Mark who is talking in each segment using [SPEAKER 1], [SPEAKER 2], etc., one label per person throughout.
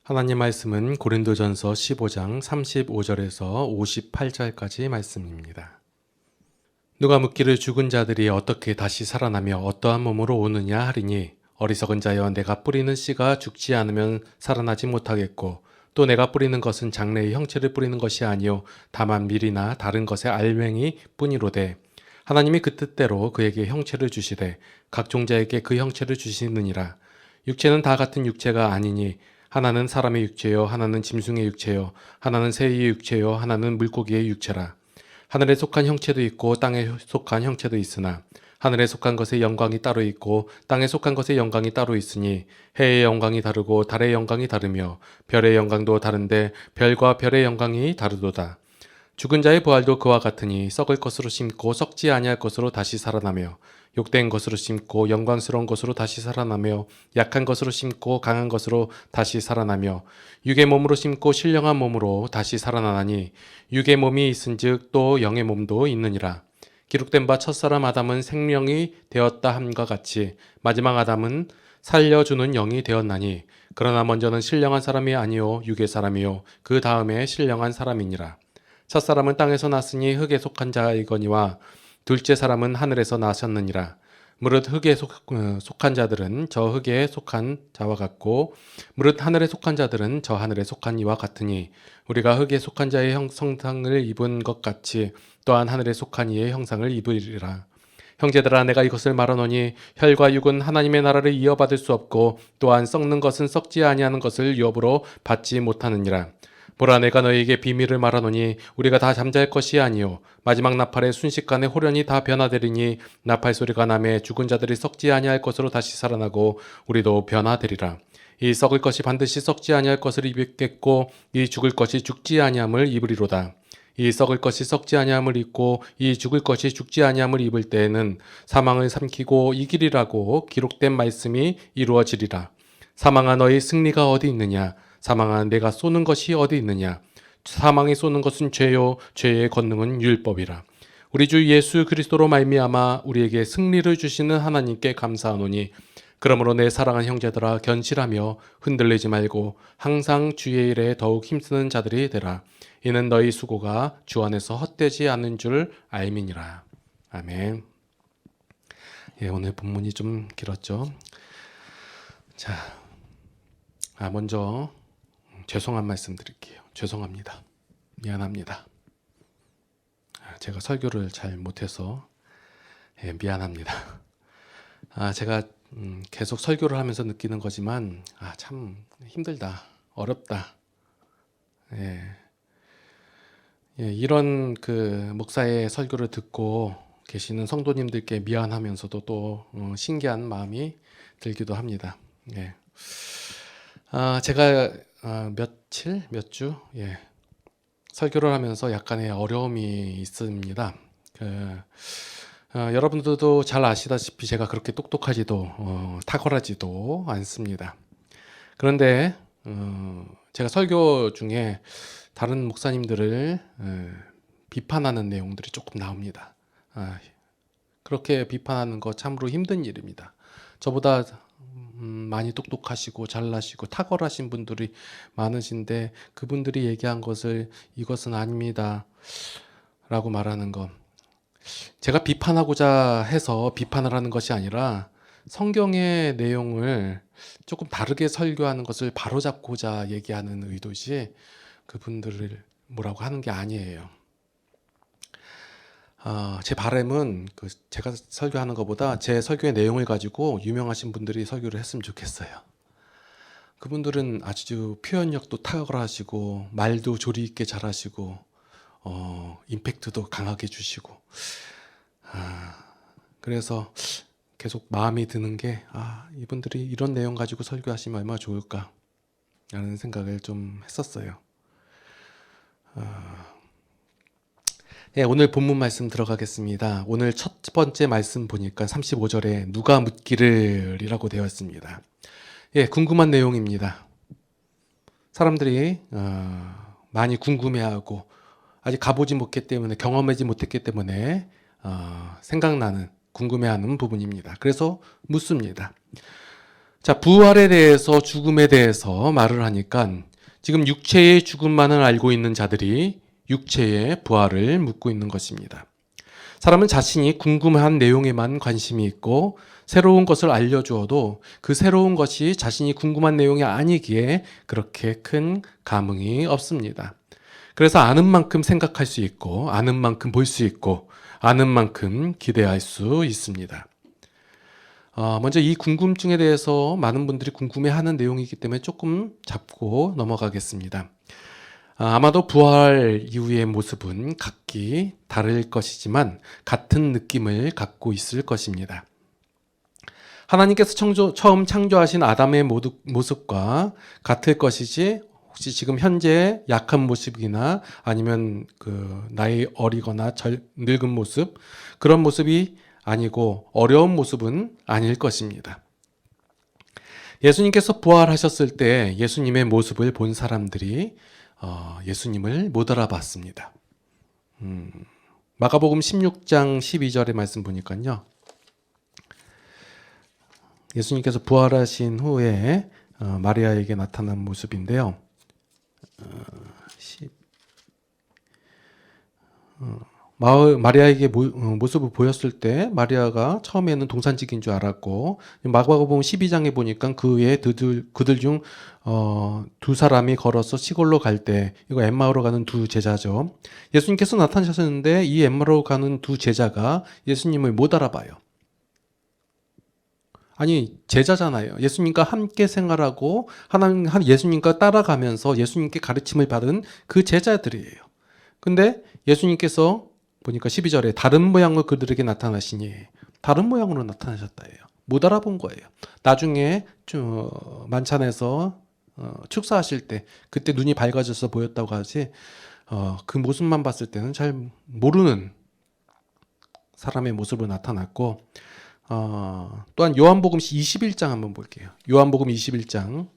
[SPEAKER 1] 하나님 말씀은 고린도전서 15장 35절에서 58절까지 말씀입니다. 누가 묻기를 죽은 자들이 어떻게 다시 살아나며 어떠한 몸으로 오느냐 하리니 어리석은 자여 내가 뿌리는 씨가 죽지 않으면 살아나지 못하겠고 또 내가 뿌리는 것은 장래의 형체를 뿌리는 것이 아니요 다만 밀이나 다른 것의 알맹이 뿐이로되 하나님이 그 뜻대로 그에게 형체를 주시되 각 종자에게 그 형체를 주시느니라. 육체는 다 같은 육체가 아니니 하나는 사람의 육체요 하나는 짐승의 육체요 하나는 새의 육체요 하나는 물고기의 육체라. 하늘에 속한 형체도 있고 땅에 속한 형체도 있으나 하늘에 속한 것의 영광이 따로 있고 땅에 속한 것의 영광이 따로 있으니 해의 영광이 다르고 달의 영광이 다르며 별의 영광도 다른데 별과 별의 영광이 다르도다. 죽은 자의 부활도 그와 같으니 썩을 것으로 심고 썩지 아니할 것으로 다시 살아나며 욕된 것으로 심고 영광스러운 것으로 다시 살아나며 약한 것으로 심고 강한 것으로 다시 살아나며 육의 몸으로 심고 신령한 몸으로 다시 살아나나니 육의 몸이 있은즉 또 영의 몸도 있느니라. 기록된 바 첫사람 아담은 생명이 되었다 함과 같이 마지막 아담은 살려주는 영이 되었나니 그러나 먼저는 신령한 사람이 아니요 육의 사람이요 그 다음에 신령한 사람이니라. 첫사람은 땅에서 났으니 흙에 속한 자이거니와 둘째 사람은 하늘에서 나셨느니라. 무릇 흙에 속한 자들은 저 흙에 속한 자와 같고 무릇 하늘에 속한 자들은 저 하늘에 속한 이와 같으니 우리가 흙에 속한 자의 형상을 입은 것 같이 또한 하늘에 속한 이의 형상을 입으리라. 형제들아 내가 이것을 말하노니 혈과 육은 하나님의 나라를 이어받을 수 없고 또한 썩는 것은 썩지 아니하는 것을 유업으로 받지 못하느니라. 보라 내가 너희에게 비밀을 말하노니 우리가 다 잠잘 것이 아니요 마지막 나팔에 순식간에 호련히 다 변화되리니 나팔 소리가 나매 죽은 자들이 썩지 아니할 것으로 다시 살아나고 우리도 변화되리라. 이 썩을 것이 반드시 썩지 아니할 것을 입겠고 이 죽을 것이 죽지 아니함을 입으리로다. 이 썩을 것이 썩지 아니함을 입고 이 죽을 것이 죽지 아니함을 입을 때에는 사망을 삼키고 이기리라고 기록된 말씀이 이루어지리라. 사망아 너희 승리가 어디 있느냐? 사망아 내가 쏘는 것이 어디 있느냐? 사망이 쏘는 것은 죄요 죄의 권능은 율법이라. 우리 주 예수 그리스도로 말미암아 우리에게 승리를 주시는 하나님께 감사하노니 그러므로 내 사랑하는 형제들아 견실하며 흔들리지 말고 항상 주의 일에 더욱 힘쓰는 자들이 되라. 이는 너희 수고가 주 안에서 헛되지 않은 줄 알미니라. 아멘. 오늘 본문이 좀 길었죠. 자, 먼저 죄송한 말씀 드릴게요. 죄송합니다. 미안합니다. 제가 설교를 잘 못해서 미안합니다. 제가 계속 설교를 하면서 느끼는 거지만 참 힘들다, 어렵다. 이런 그 목사의 설교를 듣고 계시는 성도님들께 미안하면서도 또 신기한 마음이 들기도 합니다. 제가 몇 주 설교를 하면서 약간의 어려움이 있습니다. 여러분들도 잘 아시다시피 제가 그렇게 똑똑하지도 탁월하지도 않습니다. 그런데 제가 설교 중에 다른 목사님들을 비판하는 내용들이 조금 나옵니다. 그렇게 비판하는 거 참으로 힘든 일입니다. 저보다 많이 똑똑하시고 잘나시고 탁월하신 분들이 많으신데 그분들이 얘기한 것을 이것은 아닙니다 라고 말하는 것, 제가 비판하고자 해서 비판을 하는 것이 아니라 성경의 내용을 조금 다르게 설교하는 것을 바로잡고자 얘기하는 의도지 그분들을 뭐라고 하는 게 아니에요. 제 바람은 제가 설교하는 것보다 제 설교의 내용을 가지고 유명하신 분들이 설교를 했으면 좋겠어요. 그분들은 아주 표현력도 탁월하시고 말도 조리 있게 잘하시고 임팩트도 강하게 주시고 그래서 계속 마음이 드는 게 이분들이 이런 내용 가지고 설교하시면 얼마나 좋을까 라는 생각을 좀 했었어요. 오늘 본문 말씀 들어가겠습니다. 오늘 첫 번째 말씀 보니까 35절에 누가 묻기를 이라고 되어 있습니다. 궁금한 내용입니다. 사람들이 많이 궁금해하고 아직 가보지 못했기 때문에 경험하지 못했기 때문에 생각나는 궁금해하는 부분입니다. 그래서 묻습니다. 자, 부활에 대해서 죽음에 대해서 말을 하니까 지금 육체의 죽음만을 알고 있는 자들이 육체의 부활을 묻고 있는 것입니다. 사람은 자신이 궁금한 내용에만 관심이 있고 새로운 것을 알려주어도 그 새로운 것이 자신이 궁금한 내용이 아니기에 그렇게 큰 감흥이 없습니다. 그래서 아는 만큼 생각할 수 있고 아는 만큼 볼 수 있고 아는 만큼 기대할 수 있습니다. 먼저 이 궁금증에 대해서 많은 분들이 궁금해하는 내용이기 때문에 조금 짚고 넘어가겠습니다. 아마도 부활 이후의 모습은 각기 다를 것이지만 같은 느낌을 갖고 있을 것입니다. 하나님께서 처음 창조하신 아담의 모습과 같을 것이지 혹시 지금 현재 약한 모습이나 아니면 나이 어리거나 늙은 모습 그런 모습이 아니고 어려운 모습은 아닐 것입니다. 예수님께서 부활하셨을 때 예수님의 모습을 본 사람들이 예수님을 못 알아봤습니다. 마가복음 16장 12절의 말씀 보니까요. 예수님께서 부활하신 후에 마리아에게 나타난 모습인데요. 마리아에게 모습을 보였을 때 마리아가 처음에는 동산직인 줄 알았고 마가복음 12장에 보니까 그 외에 그들 중 두 사람이 걸어서 시골로 갈 때 이거 엠마오로 가는 두 제자죠. 예수님께서 나타나셨는데 이 엠마오로 가는 두 제자가 예수님을 못 알아봐요. 아니 제자잖아요. 예수님과 함께 생활하고 예수님과 따라가면서 예수님께 가르침을 받은 그 제자들이에요. 근데 예수님께서 보니까 12절에 다른 모양으로 그들에게 나타나시니 다른 모양으로 나타나셨다예요. 못 알아본 거예요. 나중에 만찬에서 축사하실 때 그때 눈이 밝아져서 보였다고 하지 그 모습만 봤을 때는 잘 모르는 사람의 모습으로 나타났고 또한 요한복음 21장 한번 볼게요. 요한복음 21장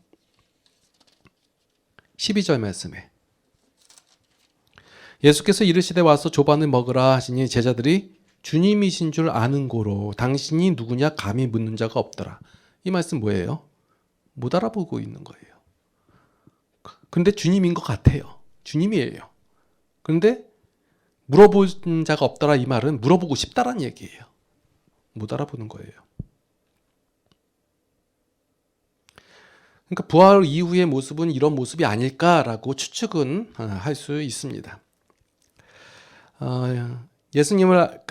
[SPEAKER 1] 12절 말씀에 예수께서 이르시되 와서 조반을 먹으라 하시니 제자들이 주님이신 줄 아는 고로 당신이 누구냐 감히 묻는 자가 없더라. 이 말씀 뭐예요? 못 알아보고 있는 거예요. 근데 주님인 것 같아요. 주님이에요. 그런데 물어본 자가 없더라 이 말은 물어보고 싶다란 얘기예요. 못 알아보는 거예요. 그러니까 부활 이후의 모습은 이런 모습이 아닐까라고 추측은 할 수 있습니다. 예수님을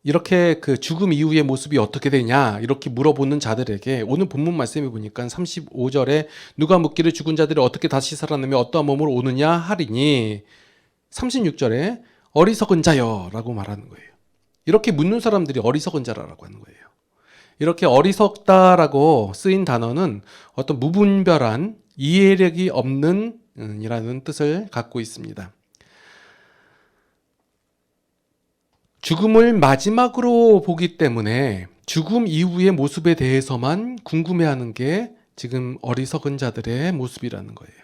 [SPEAKER 1] 이렇게 죽음 이후의 모습이 어떻게 되냐 이렇게 물어보는 자들에게 오늘 본문 말씀에 보니까 35절에 누가 묻기를 죽은 자들이 어떻게 다시 살아나며 어떠한 몸으로 오느냐 하리니 36절에 어리석은 자여 라고 말하는 거예요. 이렇게 묻는 사람들이 어리석은 자라고 하는 거예요. 이렇게 어리석다라고 쓰인 단어는 어떤 무분별한 이해력이 없는 이라는 뜻을 갖고 있습니다. 죽음을 마지막으로 보기 때문에 죽음 이후의 모습에 대해서만 궁금해하는 게 지금 어리석은 자들의 모습이라는 거예요.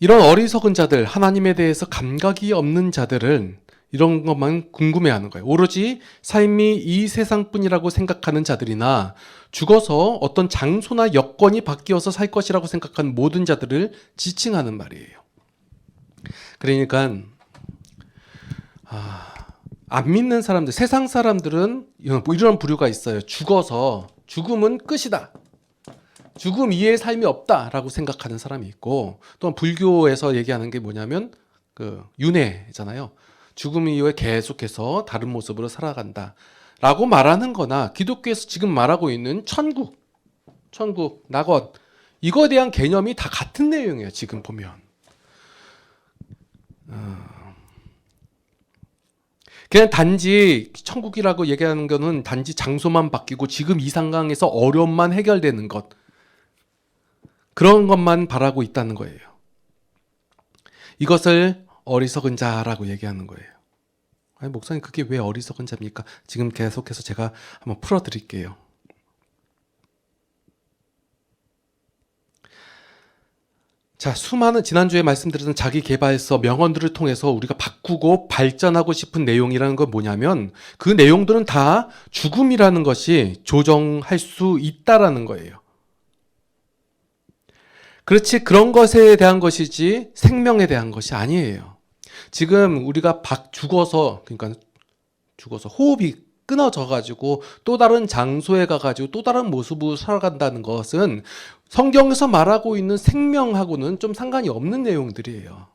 [SPEAKER 1] 이런 어리석은 자들, 하나님에 대해서 감각이 없는 자들은 이런 것만 궁금해하는 거예요. 오로지 삶이 이 세상뿐이라고 생각하는 자들이나 죽어서 어떤 장소나 여건이 바뀌어서 살 것이라고 생각하는 모든 자들을 지칭하는 말이에요. 그러니까 안 믿는 사람들, 세상 사람들은 이런 부류가 있어요. 죽음은 끝이다. 죽음 이외의 삶이 없다라고 생각하는 사람이 있고 또한 불교에서 얘기하는 게 뭐냐면 윤회잖아요. 죽음 이후에 계속해서 다른 모습으로 살아간다 라고 말하는 거나 기독교에서 지금 말하고 있는 천국, 낙원 이거에 대한 개념이 다 같은 내용이에요. 지금 보면 그냥 단지 천국이라고 얘기하는 거는 단지 장소만 바뀌고 지금 이 상황에서 어려움만 해결되는 것 그런 것만 바라고 있다는 거예요. 이것을 어리석은 자라고 얘기하는 거예요. 아니, 목사님 그게 왜 어리석은 자입니까? 지금 계속해서 제가 한번 풀어드릴게요. 자, 수많은 지난주에 말씀드렸던 자기 개발서 명언들을 통해서 우리가 바꾸고 발전하고 싶은 내용이라는 건 뭐냐면 그 내용들은 다 죽음이라는 것이 조정할 수 있다라는 거예요. 그렇지, 그런 것에 대한 것이지 생명에 대한 것이 아니에요. 지금 우리가 그러니까 죽어서 호흡이 끊어져 가지고 또 다른 장소에 가 가지고 또 다른 모습으로 살아간다는 것은 성경에서 말하고 있는 생명하고는 좀 상관이 없는 내용들이에요.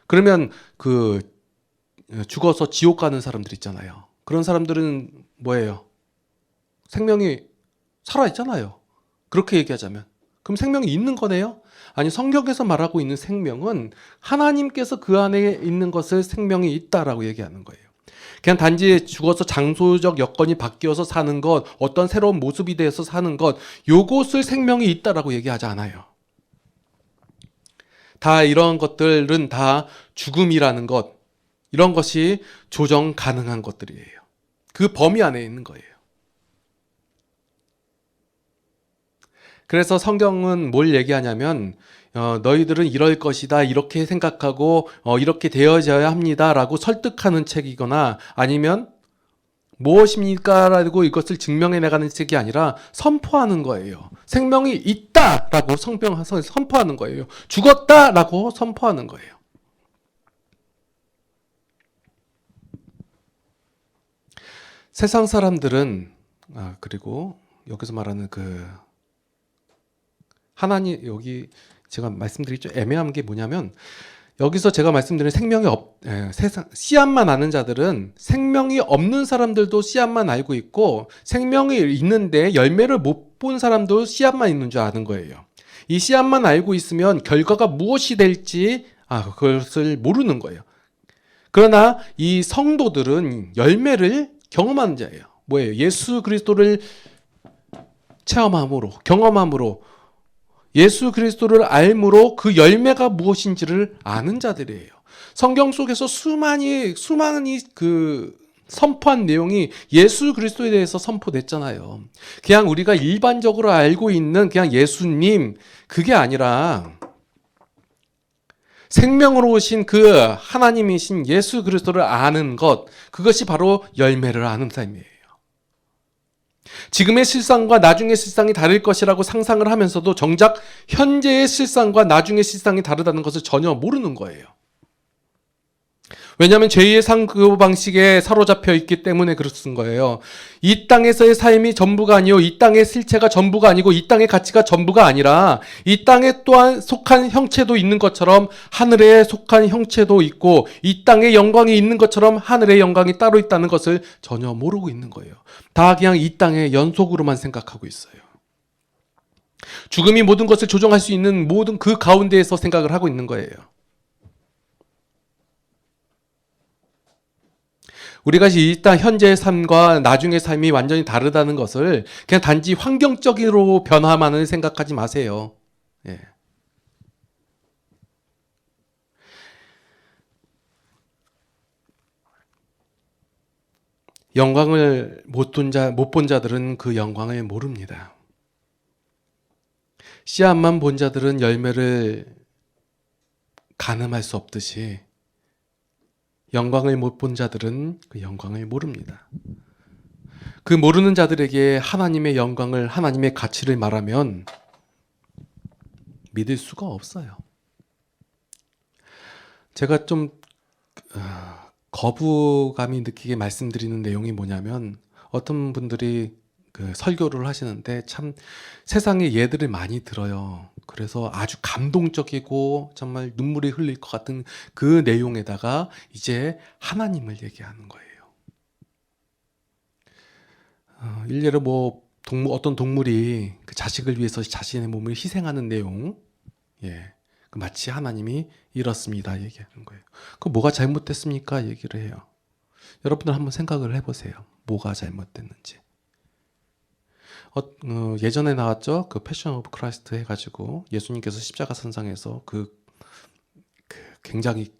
[SPEAKER 1] 그러면 죽어서 지옥 가는 사람들 있잖아요. 그런 사람들은 뭐예요? 생명이 살아 있잖아요. 그렇게 얘기하자면. 그럼 생명이 있는 거네요? 아니, 성경에서 말하고 있는 생명은 하나님께서 그 안에 있는 것을 생명이 있다라고 얘기하는 거예요. 그냥 단지 죽어서 장소적 여건이 바뀌어서 사는 것, 어떤 새로운 모습이 돼서 사는 것, 요것을 생명이 있다라고 얘기하지 않아요. 다 이런 것들은 다 죽음이라는 것, 이런 것이 조정 가능한 것들이에요. 그 범위 안에 있는 거예요. 그래서 성경은 뭘 얘기하냐면 너희들은 이럴 것이다 이렇게 생각하고 이렇게 되어져야 합니다 라고 설득하는 책이거나 아니면 무엇입니까? 라고 이것을 증명해 나가는 책이 아니라 선포하는 거예요. 생명이 있다 라고 성경에서 선포하는 거예요. 죽었다 라고 선포하는 거예요. 세상 사람들은 그리고 여기서 말하는 하나님, 여기 제가 말씀드리기 좀 애매한 게 뭐냐면 여기서 제가 말씀드린 씨앗만 아는 자들은 생명이 없는 사람들도 씨앗만 알고 있고 생명이 있는데 열매를 못 본 사람도 씨앗만 있는 줄 아는 거예요. 이 씨앗만 알고 있으면 결과가 무엇이 될지 그것을 모르는 거예요. 그러나 이 성도들은 열매를 경험하는 자예요. 뭐예요? 예수 그리스도를 체험함으로, 경험함으로 예수 그리스도를 알므로 그 열매가 무엇인지를 아는 자들이에요. 성경 속에서 수많은 선포한 내용이 예수 그리스도에 대해서 선포됐잖아요. 그냥 우리가 일반적으로 알고 있는 그냥 예수님, 그게 아니라 생명으로 오신 그 하나님이신 예수 그리스도를 아는 것, 그것이 바로 열매를 아는 삶이에요. 지금의 실상과 나중의 실상이 다를 것이라고 상상을 하면서도 정작 현재의 실상과 나중의 실상이 다르다는 것을 전혀 모르는 거예요. 왜냐하면 죄의 사고방식에 사로잡혀 있기 때문에 그렇은 거예요. 이 땅에서의 삶이 전부가 아니요, 이 땅의 실체가 전부가 아니고 이 땅의 가치가 전부가 아니라 이 땅에 또한 속한 형체도 있는 것처럼 하늘에 속한 형체도 있고 이 땅에 영광이 있는 것처럼 하늘의 영광이 따로 있다는 것을 전혀 모르고 있는 거예요. 다 그냥 이 땅의 연속으로만 생각하고 있어요. 죽음이 모든 것을 조정할 수 있는 모든 그 가운데에서 생각을 하고 있는 거예요. 우리가 이 땅 현재의 삶과 나중의 삶이 완전히 다르다는 것을 그냥 단지 환경적으로 변화만을 생각하지 마세요. 예. 영광을 못 본 자들은 그 영광을 모릅니다. 씨앗만 본 자들은 열매를 가늠할 수 없듯이 영광을 못 본 자들은 그 영광을 모릅니다. 그 모르는 자들에게 하나님의 영광을, 하나님의 가치를 말하면 믿을 수가 없어요. 제가 좀 거부감이 느끼게 말씀드리는 내용이 뭐냐면 어떤 분들이 설교를 하시는데 참 세상에 예들을 많이 들어요. 그래서 아주 감동적이고 정말 눈물이 흘릴 것 같은 그 내용에다가 이제 하나님을 얘기하는 거예요. 일례로 어떤 동물이 그 자식을 위해서 자신의 몸을 희생하는 내용, 마치 하나님이 이렇습니다 얘기하는 거예요. 그 뭐가 잘못됐습니까 얘기를 해요. 여러분들 한번 생각을 해보세요. 뭐가 잘못됐는지. 예전에 나왔죠. 그 패션 오브 크라이스트 해가지고 예수님께서 십자가 선상에서 굉장히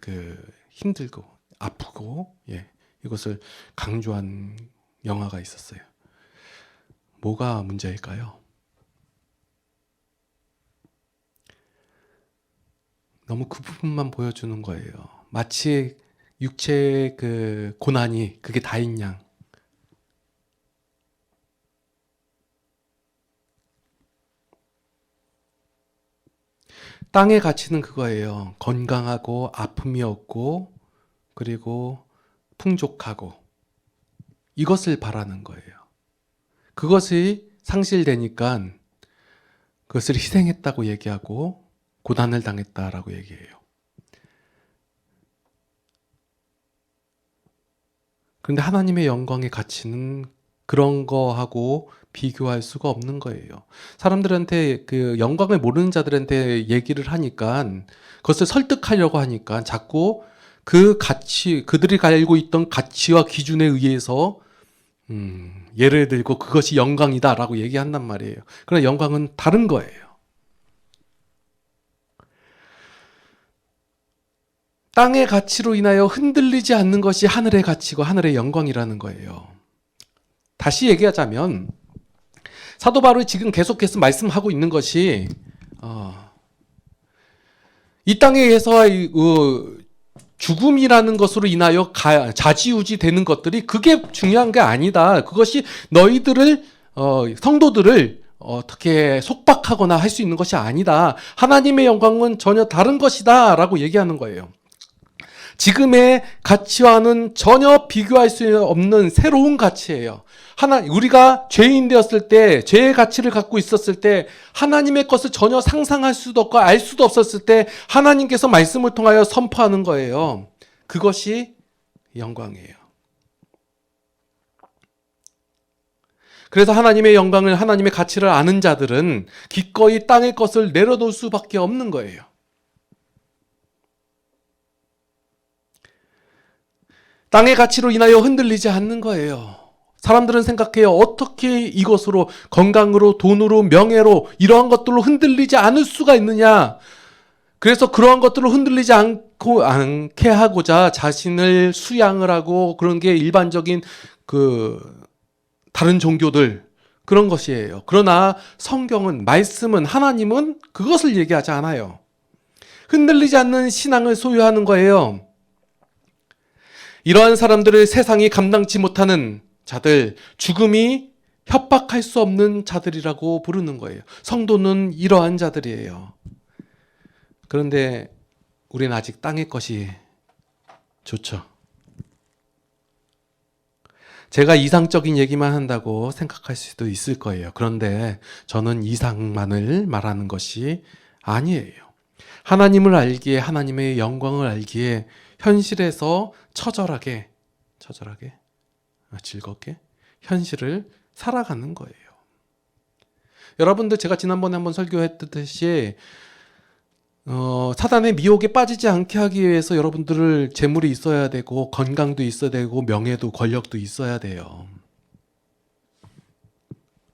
[SPEAKER 1] 힘들고 아프고 이것을 강조한 영화가 있었어요. 뭐가 문제일까요? 너무 그 부분만 보여주는 거예요. 마치 육체의 그 고난이 그게 다인 양. 땅의 가치는 그거예요. 건강하고 아픔이 없고 그리고 풍족하고 이것을 바라는 거예요. 그것이 상실되니까 그것을 희생했다고 얘기하고 고난을 당했다라고 얘기해요. 그런데 하나님의 영광의 가치는 그런 거하고 비교할 수가 없는 거예요. 사람들한테 그 영광을 모르는 자들한테 얘기를 하니까 그것을 설득하려고 하니까 자꾸 그 가치, 그들이 알고 있던 가치와 기준에 의해서 예를 들고 그것이 영광이다라고 얘기한단 말이에요. 그러나 영광은 다른 거예요. 땅의 가치로 인하여 흔들리지 않는 것이 하늘의 가치고 하늘의 영광이라는 거예요. 다시 얘기하자면 사도 바울이 지금 계속해서 말씀하고 있는 것이 이 땅에 의해서 죽음이라는 것으로 인하여 좌지우지 되는 것들이 그게 중요한 게 아니다. 그것이 너희들을 성도들을 어떻게 속박하거나 할 수 있는 것이 아니다. 하나님의 영광은 전혀 다른 것이다 라고 얘기하는 거예요. 지금의 가치와는 전혀 비교할 수 없는 새로운 가치예요. 우리가 죄인 되었을 때, 죄의 가치를 갖고 있었을 때, 하나님의 것을 전혀 상상할 수도 없고 알 수도 없었을 때, 하나님께서 말씀을 통하여 선포하는 거예요. 그것이 영광이에요. 그래서 하나님의 영광을, 하나님의 가치를 아는 자들은 기꺼이 땅의 것을 내려놓을 수밖에 없는 거예요. 땅의 가치로 인하여 흔들리지 않는 거예요. 사람들은 생각해요. 어떻게 이것으로 건강으로 돈으로 명예로 이러한 것들로 흔들리지 않을 수가 있느냐. 그래서 그러한 것들로 흔들리지 않게 하고자 자신을 수양을 하고 그런 게 일반적인 다른 종교들 그런 것이에요. 그러나 성경은 말씀은 하나님은 그것을 얘기하지 않아요. 흔들리지 않는 신앙을 소유하는 거예요. 이러한 사람들을 세상이 감당치 못하는 자들, 죽음이 협박할 수 없는 자들이라고 부르는 거예요. 성도는 이러한 자들이에요. 그런데 우리는 아직 땅의 것이 좋죠. 제가 이상적인 얘기만 한다고 생각할 수도 있을 거예요. 그런데 저는 이상만을 말하는 것이 아니에요. 하나님을 알기에, 하나님의 영광을 알기에 현실에서 처절하게 즐겁게 현실을 살아가는 거예요. 여러분들 제가 지난번에 한번 설교했듯이 사단의 미혹에 빠지지 않게 하기 위해서 여러분들을 재물이 있어야 되고 건강도 있어야 되고 명예도 권력도 있어야 돼요.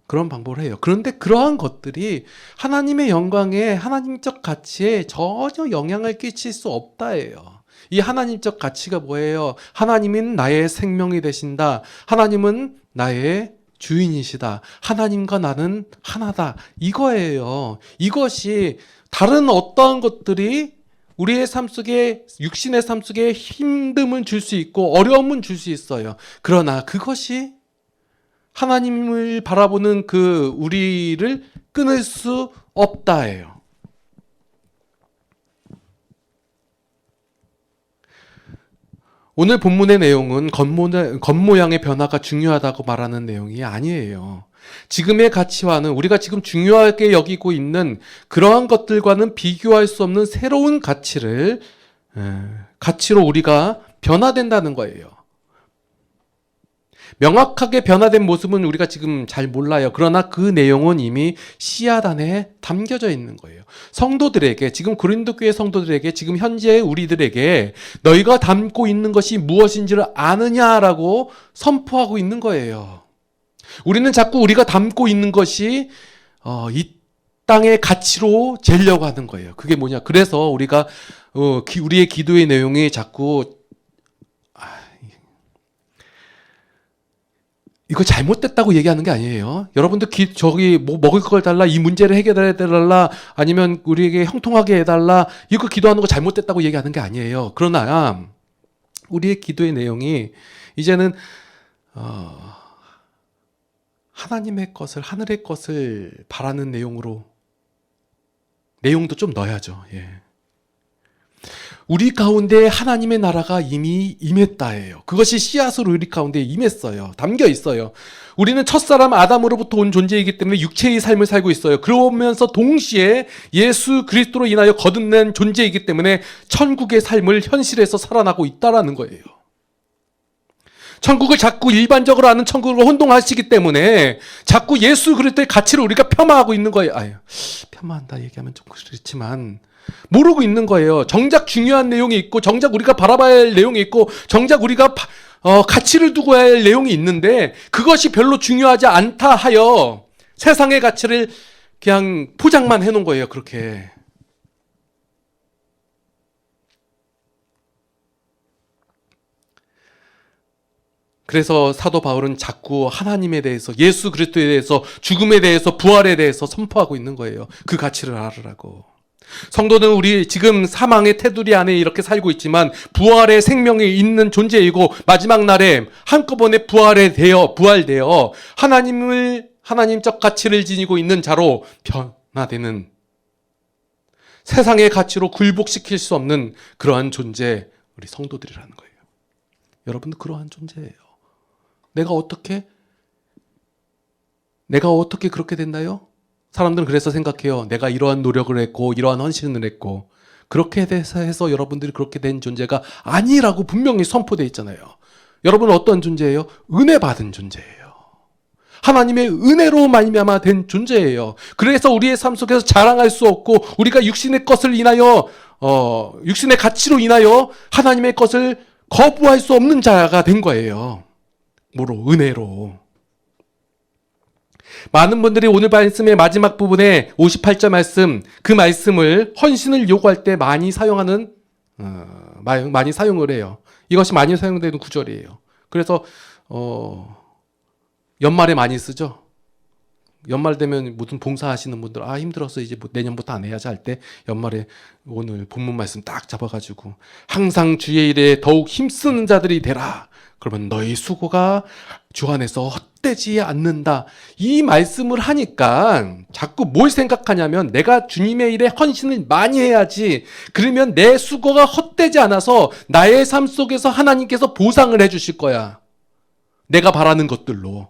[SPEAKER 1] 그런 방법을 해요. 그런데 그러한 것들이 하나님의 영광에 하나님적 가치에 전혀 영향을 끼칠 수 없다예요. 이 하나님적 가치가 뭐예요? 하나님은 나의 생명이 되신다. 하나님은 나의 주인이시다. 하나님과 나는 하나다. 이거예요. 이것이 다른 어떠한 것들이 우리의 삶 속에, 육신의 삶 속에 힘듦을 줄 수 있고 어려움은 줄 수 있어요. 그러나 그것이 하나님을 바라보는 우리를 끊을 수 없다예요. 오늘 본문의 내용은 겉모양의 변화가 중요하다고 말하는 내용이 아니에요. 지금의 가치와는 우리가 지금 중요하게 여기고 있는 그러한 것들과는 비교할 수 없는 새로운 가치로 우리가 변화된다는 거예요. 명확하게 변화된 모습은 우리가 지금 잘 몰라요. 그러나 그 내용은 이미 씨앗 안에 담겨져 있는 거예요. 성도들에게, 지금 고린도 교회 성도들에게, 지금 현재 우리들에게 너희가 담고 있는 것이 무엇인지를 아느냐라고 선포하고 있는 거예요. 우리는 자꾸 우리가 담고 있는 것이 이 땅의 가치로 재려고 하는 거예요. 그게 뭐냐? 그래서 우리가 우리의 기도의 내용이 자꾸 이거 잘못됐다고 얘기하는 게 아니에요. 여러분들 저기 뭐 먹을 걸 달라, 이 문제를 해결해 달라, 아니면 우리에게 형통하게 해달라, 이거 기도하는 거 잘못됐다고 얘기하는 게 아니에요. 그러나 우리의 기도의 내용이 이제는 하나님의 것을, 하늘의 것을 바라는 내용도 좀 넣어야죠. 예. 우리 가운데 하나님의 나라가 이미 임했다예요. 그것이 씨앗으로 우리 가운데 임했어요. 담겨 있어요. 우리는 첫사람 아담으로부터 온 존재이기 때문에 육체의 삶을 살고 있어요. 그러면서 동시에 예수 그리스도로 인하여 거듭난 존재이기 때문에 천국의 삶을 현실에서 살아나고 있다라는 거예요. 천국을 자꾸 일반적으로 아는 천국으로 혼동하시기 때문에 자꾸 예수 그리스도의 가치를 우리가 폄하하고 있는 거예요. 폄하한다 얘기하면 좀 그렇지만 모르고 있는 거예요. 정작 중요한 내용이 있고, 정작 우리가 바라봐야 할 내용이 있고, 정작 우리가 가치를 두고 할 내용이 있는데 그것이 별로 중요하지 않다 하여 세상의 가치를 그냥 포장만 해놓은 거예요. 그렇게. 그래서 사도 바울은 자꾸 하나님에 대해서, 예수 그리스도에 대해서, 죽음에 대해서, 부활에 대해서 선포하고 있는 거예요. 그 가치를 알으라고. 성도는 우리 지금 사망의 테두리 안에 이렇게 살고 있지만 부활의 생명이 있는 존재이고, 마지막 날에 한꺼번에 부활되어 하나님적 가치를 지니고 있는 자로 변화되는, 세상의 가치로 굴복시킬 수 없는 그러한 존재, 우리 성도들이라는 거예요. 여러분도 그러한 존재예요. 내가 어떻게 그렇게 됐나요? 사람들은 그래서 생각해요. 내가 이러한 노력을 했고, 이러한 헌신을 했고, 그렇게 해서 여러분들이 그렇게 된 존재가 아니라고 분명히 선포되어 있잖아요. 여러분은 어떤 존재예요? 은혜 받은 존재예요. 하나님의 은혜로 말미암아 된 존재예요. 그래서 우리의 삶 속에서 자랑할 수 없고, 우리가 육신의 것을 인하여, 육신의 가치로 인하여 하나님의 것을 거부할 수 없는 자가 된 거예요. 뭐로? 은혜로. 많은 분들이 오늘 말씀의 마지막 부분에 58절 말씀, 그 말씀을 헌신을 요구할 때 많이 사용을 해요. 이것이 많이 사용되는 구절이에요. 그래서 연말에 많이 쓰죠. 연말 되면 무슨 봉사하시는 분들, 힘들어서 이제 내년부터 안 해야지 할 때 연말에 오늘 본문 말씀 딱 잡아가지고, 항상 주의 일에 더욱 힘쓰는 자들이 되라. 그러면 너희 수고가 주 안에서 헛되지 않는다. 이 말씀을 하니까 자꾸 뭘 생각하냐면, 내가 주님의 일에 헌신을 많이 해야지, 그러면 내 수고가 헛되지 않아서 나의 삶 속에서 하나님께서 보상을 해주실 거야. 내가 바라는 것들로.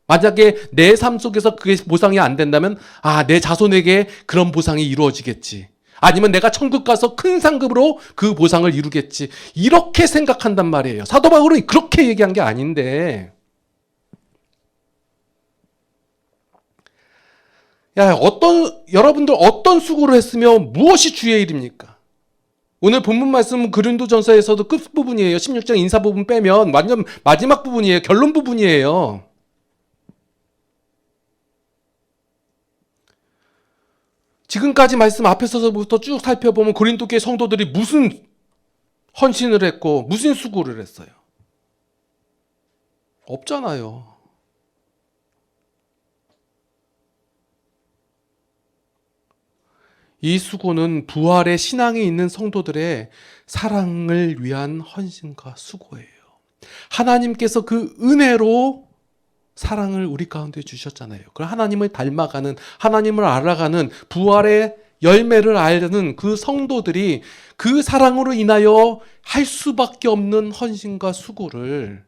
[SPEAKER 1] 만약에 내 삶 속에서 그게 보상이 안 된다면, 내 자손에게 그런 보상이 이루어지겠지. 아니면 내가 천국 가서 큰 상급으로 그 보상을 이루겠지. 이렇게 생각한단 말이에요. 사도 바울은 그렇게 얘기한 게 아닌데, 여러분들 어떤 수고를 했으며 무엇이 주의 일입니까? 오늘 본문 말씀은 고린도전서에서도 끝부분이에요. 16장 인사 부분 빼면 완전 마지막 부분이에요. 결론 부분이에요. 지금까지 말씀 앞에서부터 쭉 살펴보면 고린도 교회 성도들이 무슨 헌신을 했고 무슨 수고를 했어요? 없잖아요. 이 수고는 부활의 신앙에 있는 성도들의 사랑을 위한 헌신과 수고예요. 하나님께서 그 은혜로 사랑을 우리 가운데 주셨잖아요. 그럼 하나님을 닮아가는, 하나님을 알아가는, 부활의 열매를 알는 그 성도들이 그 사랑으로 인하여 할 수밖에 없는 헌신과 수고를,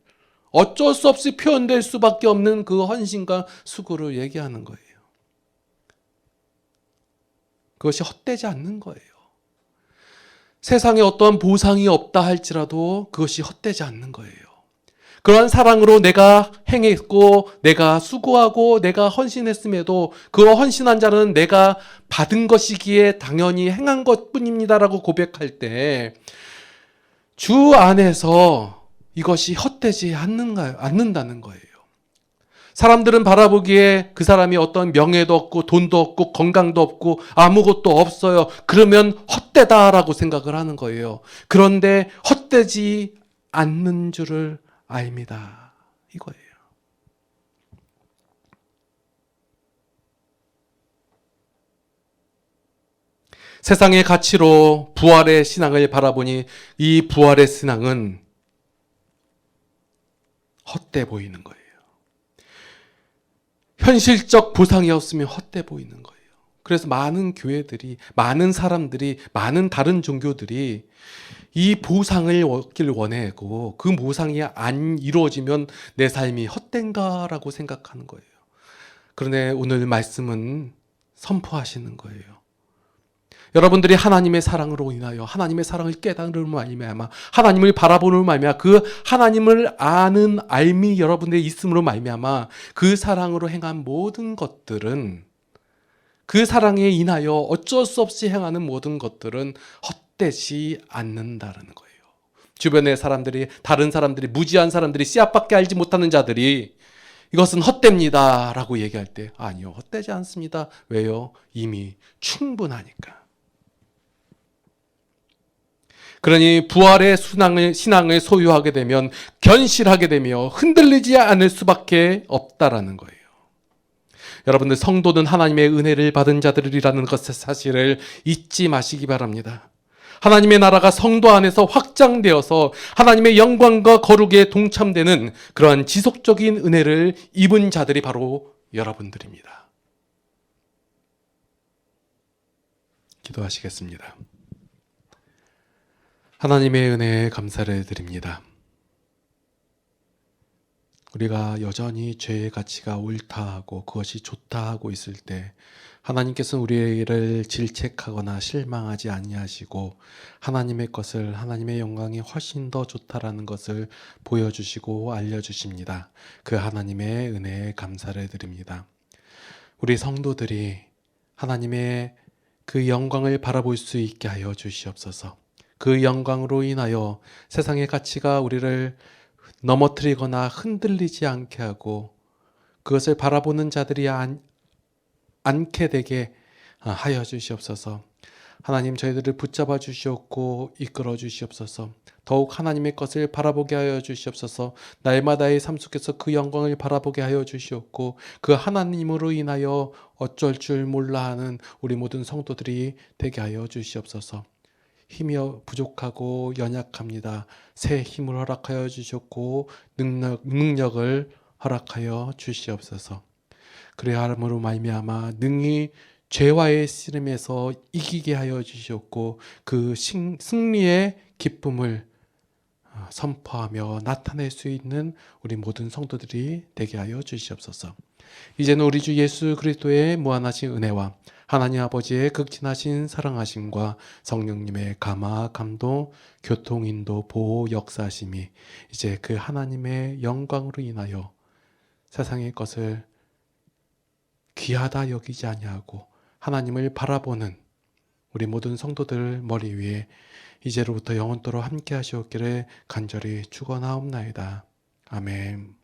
[SPEAKER 1] 어쩔 수 없이 표현될 수밖에 없는 그 헌신과 수고를 얘기하는 거예요. 그것이 헛되지 않는 거예요. 세상에 어떠한 보상이 없다 할지라도 그것이 헛되지 않는 거예요. 그러한 사랑으로 내가 행했고, 내가 수고하고, 내가 헌신했음에도 그 헌신한 자는 내가 받은 것이기에 당연히 행한 것뿐입니다라고 고백할 때, 주 안에서 이것이 헛되지 않는다는 거예요. 사람들은 바라보기에 그 사람이 어떤 명예도 없고 돈도 없고 건강도 없고 아무것도 없어요. 그러면 헛되다라고 생각을 하는 거예요. 그런데 헛되지 않는 줄을 압니다. 이거예요. 세상의 가치로 부활의 신앙을 바라보니 이 부활의 신앙은 헛돼 보이는 거예요. 현실적 보상이 없으면 헛돼 보이는 거예요. 그래서 많은 교회들이, 많은 사람들이, 많은 다른 종교들이 이 보상을 얻길 원하고 그 보상이 안 이루어지면 내 삶이 헛된가라고 생각하는 거예요. 그런데 오늘 말씀은 선포하시는 거예요. 여러분들이 하나님의 사랑으로 인하여 하나님의 사랑을 깨달음으로 말미암아 하나님을 바라보는 말미암아 그 하나님을 아는 알미 여러분들의 있음으로 말미암아 그 사랑으로 행한 모든 것들은 그 사랑에 인하여 어쩔 수 없이 행하는 모든 것들은 헛되지 않는다는 거예요. 주변의 사람들이, 다른 사람들이, 무지한 사람들이, 씨앗밖에 알지 못하는 자들이 이것은 헛됩니다 라고 얘기할 때 아니요, 헛되지 않습니다. 왜요? 이미 충분하니까. 그러니 부활의 신앙을 소유하게 되면 견실하게 되며 흔들리지 않을 수밖에 없다라는 거예요. 여러분들, 성도는 하나님의 은혜를 받은 자들이라는 것의 사실을 잊지 마시기 바랍니다. 하나님의 나라가 성도 안에서 확장되어서 하나님의 영광과 거룩에 동참되는 그러한 지속적인 은혜를 입은 자들이 바로 여러분들입니다. 기도하시겠습니다. 하나님의 은혜에 감사를 드립니다. 우리가 여전히 죄의 가치가 옳다 하고 그것이 좋다 하고 있을 때 하나님께서는 우리를 질책하거나 실망하지 아니하시고 하나님의 것을, 하나님의 영광이 훨씬 더 좋다라는 것을 보여주시고 알려주십니다. 그 하나님의 은혜에 감사를 드립니다. 우리 성도들이 하나님의 그 영광을 바라볼 수 있게 하여 주시옵소서. 그 영광으로 인하여 세상의 가치가 우리를 넘어뜨리거나 흔들리지 않게 하고 그것을 바라보는 자들이 않게 되게 하여 주시옵소서. 하나님, 저희들을 붙잡아 주시옵고 이끌어 주시옵소서. 더욱 하나님의 것을 바라보게 하여 주시옵소서. 날마다의 삶 속에서 그 영광을 바라보게 하여 주시옵고 그 하나님으로 인하여 어쩔 줄 몰라 하는 우리 모든 성도들이 되게 하여 주시옵소서. 힘이 부족하고 연약합니다. 새 힘을 허락하여 주셨고 능력을 허락하여 주시옵소서. 그래야 함으로 말미암아 능히 죄와의 씨름에서 이기게 하여 주시옵고 그 승리의 기쁨을 선포하며 나타낼 수 있는 우리 모든 성도들이 되게 하여 주시옵소서. 이제는 우리 주 예수 그리스도의 무한하신 은혜와 하나님 아버지의 극진하신 사랑하심과 성령님의 감화, 감동, 교통, 인도, 보호, 역사하심이 이제 그 하나님의 영광으로 인하여 세상의 것을 귀하다 여기지 아니하고 하나님을 바라보는 우리 모든 성도들 머리 위에 이제로부터 영원토록 함께 하시옵기를 간절히 축원하옵나이다. 아멘.